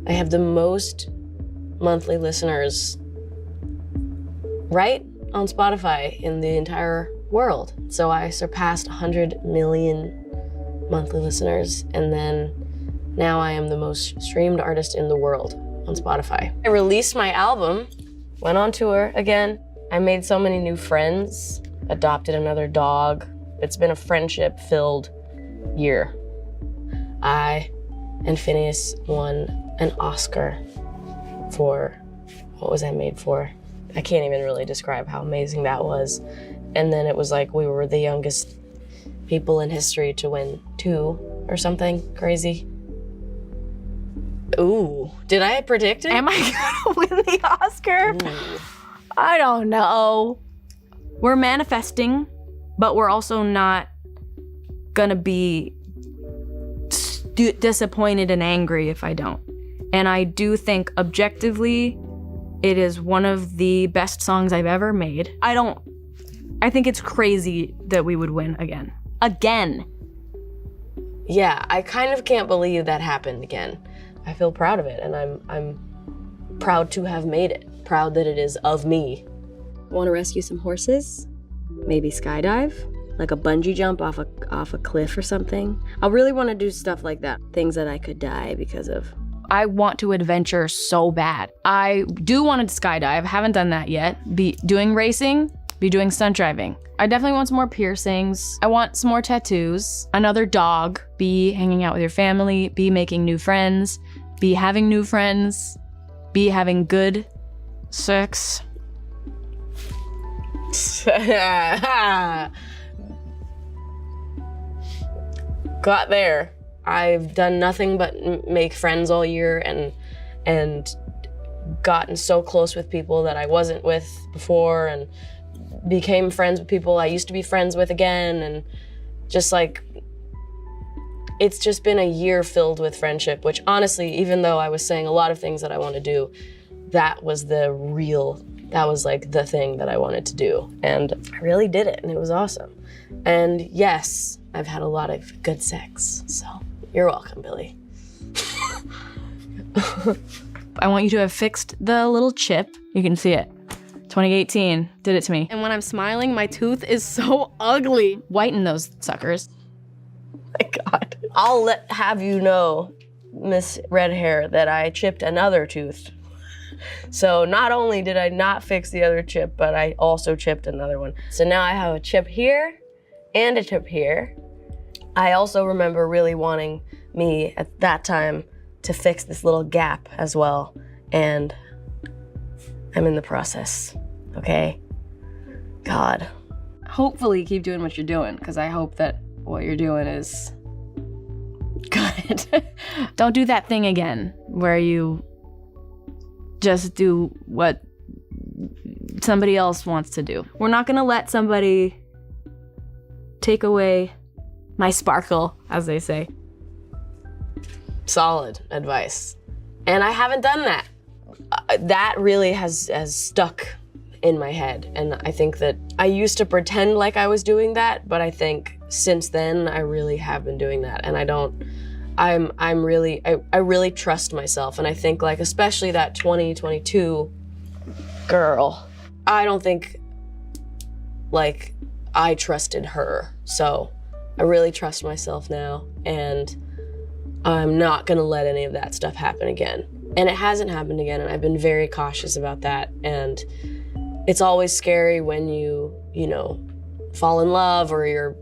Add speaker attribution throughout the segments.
Speaker 1: I have the most monthly listeners right on Spotify in the entire world. So I surpassed 100 million monthly listeners, and then now I am the most streamed artist in the world on Spotify. I released my album, went on tour again. I made so many new friends, adopted another dog. It's been a friendship-filled year. I and Phineas won an Oscar for, what was that made for? I can't even really describe how amazing that was. And then it was like we were the youngest people in history to win 2 or something crazy. Ooh, did I predict it?
Speaker 2: Am I gonna win the Oscar?
Speaker 1: Ooh.
Speaker 2: I don't know. We're manifesting, but we're also not gonna be disappointed and angry if I don't. And I do think objectively, it is one of the best songs I've ever made. I think it's crazy that we would win again. Again.
Speaker 1: Yeah, I kind of can't believe that happened again. I feel proud of it, and I'm proud to have made it. Proud that it is of me.
Speaker 3: Want to rescue some horses? Maybe skydive? Like a bungee jump off a cliff or something? I really want to do stuff like that. Things that I could die because of.
Speaker 2: I want to adventure so bad. I do want to skydive, haven't done that yet. Be doing racing, be doing stunt driving. I definitely want some more piercings. I want some more tattoos, another dog, be hanging out with your family, be making new friends, be having new friends, be having good sex.
Speaker 1: Got there. I've done nothing but make friends all year and gotten so close with people that I wasn't with before, and became friends with people I used to be friends with again, and just like, it's just been a year filled with friendship, which honestly, even though I was saying a lot of things that I want to do, that was like the thing that I wanted to do. And I really did it, and it was awesome. And yes, I've had a lot of good sex, so you're welcome, Billie.
Speaker 2: I want you to have fixed the little chip. You can see it. 2018 did it to me. And when I'm smiling, my tooth is so ugly. Whiten those suckers.
Speaker 1: My God. I'll have you know, Miss Red Hair, that I chipped another tooth. So not only did I not fix the other chip, but I also chipped another one. So now I have a chip here and a chip here. I also remember really wanting me at that time to fix this little gap as well. And I'm in the process, okay? God.
Speaker 2: Hopefully keep doing what you're doing, because I hope that what you're doing is good. Don't do that thing again where you just do what somebody else wants to do. We're not gonna let somebody take away my sparkle, as they say.
Speaker 1: Solid advice. And I haven't done that. That really has stuck in my head. And I think that I used to pretend like I was doing that, but I think since then I really have been doing that. And I really trust myself. And I think, like, especially that 2022 girl, I don't think like I trusted her. So I really trust myself now, and I'm not gonna let any of that stuff happen again. And it hasn't happened again, and I've been very cautious about that. And it's always scary when you fall in love, or you're,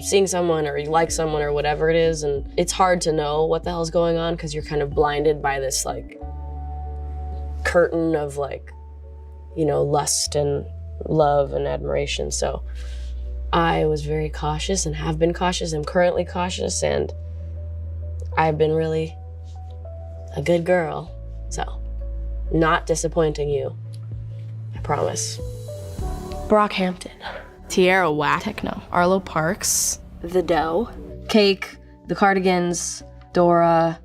Speaker 1: seeing someone, or you like someone, or whatever it is. And it's hard to know what the hell's going on, because you're kind of blinded by this like curtain of like, lust and love and admiration. So I was very cautious and have been cautious. I'm currently cautious, and I've been really a good girl. So not disappointing you, I promise. Brockhampton.
Speaker 2: Tierra Whack, Techno, Arlo Parks,
Speaker 3: The Dough.
Speaker 2: Cake, The Cardigans, Dora,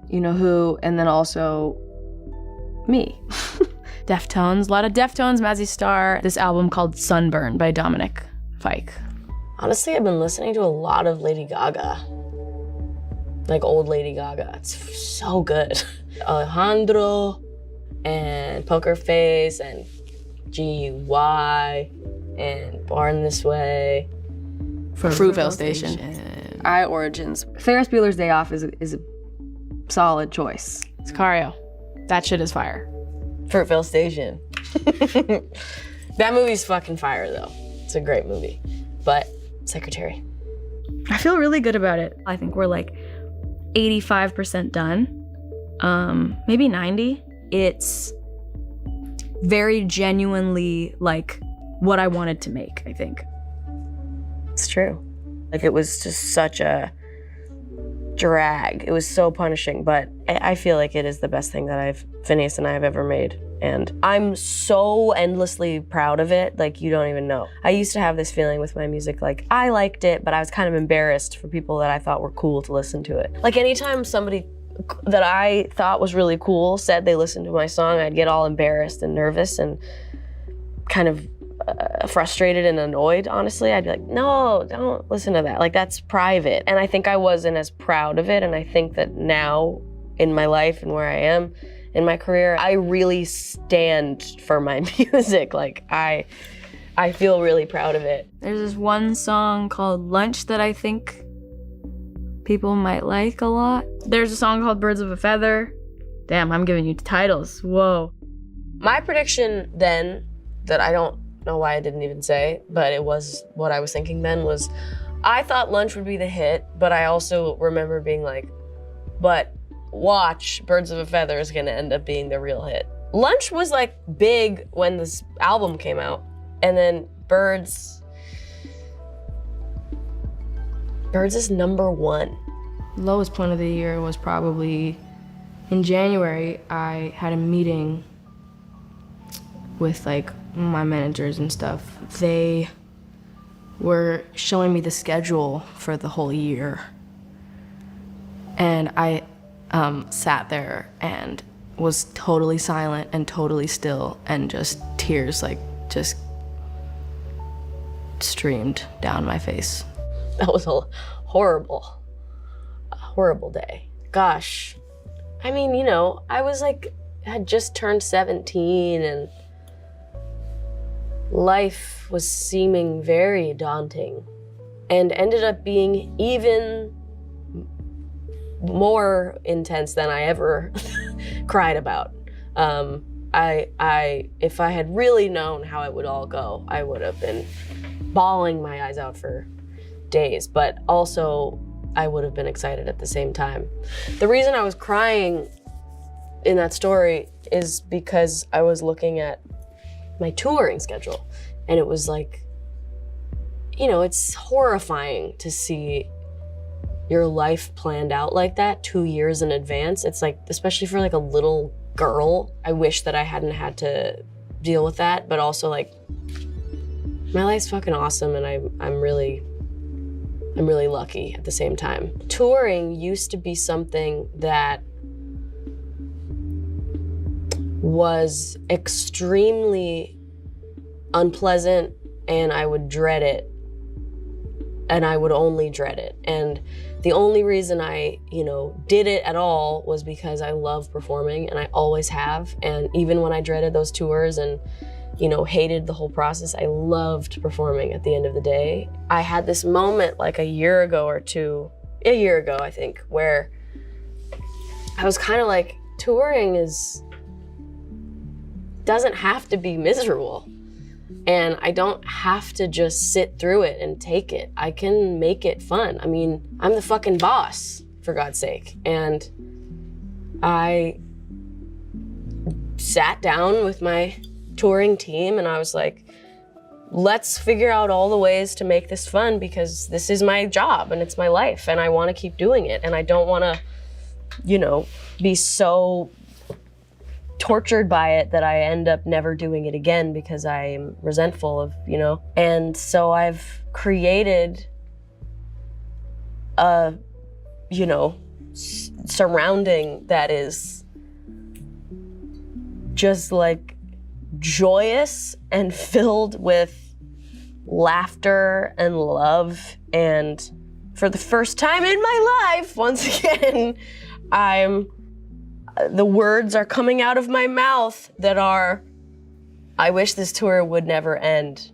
Speaker 2: You Know Who, and then also me. Deftones, a lot of Deftones, Mazzy Star, this album called Sunburn by Dominic Fike.
Speaker 1: Honestly, I've been listening to a lot of Lady Gaga. Like old Lady Gaga. It's so good. Alejandro and Poker Face and GUY and Born This Way.
Speaker 2: Fruitvale Station.
Speaker 3: I Origins. Ferris Bueller's Day Off is a solid choice.
Speaker 2: Sicario. That shit is fire.
Speaker 1: Fruitvale Station. That movie's fucking fire though. It's a great movie. But Secretary.
Speaker 3: I feel really good about it. I think we're like 85% done. Maybe 90. It's very genuinely like what I wanted to make, I think.
Speaker 1: It's true. Like, it was just such a drag. It was so punishing, but I feel like it is the best thing that Phineas and I have ever made. And I'm so endlessly proud of it, like you don't even know. I used to have this feeling with my music, like I liked it, but I was kind of embarrassed for people that I thought were cool to listen to it. Like anytime somebody that I thought was really cool said they listened to my song, I'd get all embarrassed and nervous and kind of frustrated and annoyed, honestly. I'd be like, no, don't listen to that. Like, that's private. And I think I wasn't as proud of it. And I think that now in my life and where I am in my career, I really stand for my music. Like, I feel really proud of it.
Speaker 3: There's this one song called Lunch that I think people might like a lot.
Speaker 2: There's a song called Birds of a Feather. Damn, I'm giving you titles. Whoa.
Speaker 1: My prediction then, that I don't know why I didn't even say, but it was what I was thinking then, was I thought Lunch would be the hit, but I also remember being like, but watch, Birds of a Feather is gonna end up being the real hit. Lunch was like big when this album came out, and then Birds is number one.
Speaker 4: Lowest point of the year was probably in January. I had a meeting with like my managers and stuff. They were showing me the schedule for the whole year. And I sat there and was totally silent and totally still, and just tears like just streamed down my face.
Speaker 1: That was a horrible day. Gosh. I mean, you know, I was like, had just turned 17 and life was seeming very daunting and ended up being even more intense than I ever cried about. If I had really known how it would all go, I would have been bawling my eyes out for days, but also I would have been excited at the same time. The reason I was crying in that story is because I was looking at my touring schedule, and it was like, you know, it's horrifying to see your life planned out like that 2 years in advance. It's like, especially for like a little girl, I wish that I hadn't had to deal with that, but also like, my life's fucking awesome, and I'm really lucky at the same time. Touring used to be something that was extremely unpleasant, and I would dread it, and I would only dread it. And the only reason I, did it at all was because I love performing, and I always have. And even when I dreaded those tours and, hated the whole process, I loved performing at the end of the day. I had this moment like a year ago, I think, where I was kind of like, touring doesn't have to be miserable. And I don't have to just sit through it and take it. I can make it fun. I mean, I'm the fucking boss, for God's sake. And I sat down with my touring team and I was like, let's figure out all the ways to make this fun, because this is my job and it's my life and I want to keep doing it. And I don't want to, be so tortured by it that I end up never doing it again because I'm resentful of, And so I've created a, surrounding that is just like joyous and filled with laughter and love. And for the first time in my life, once again, I'm the words are coming out of my mouth that are, I wish this tour would never end.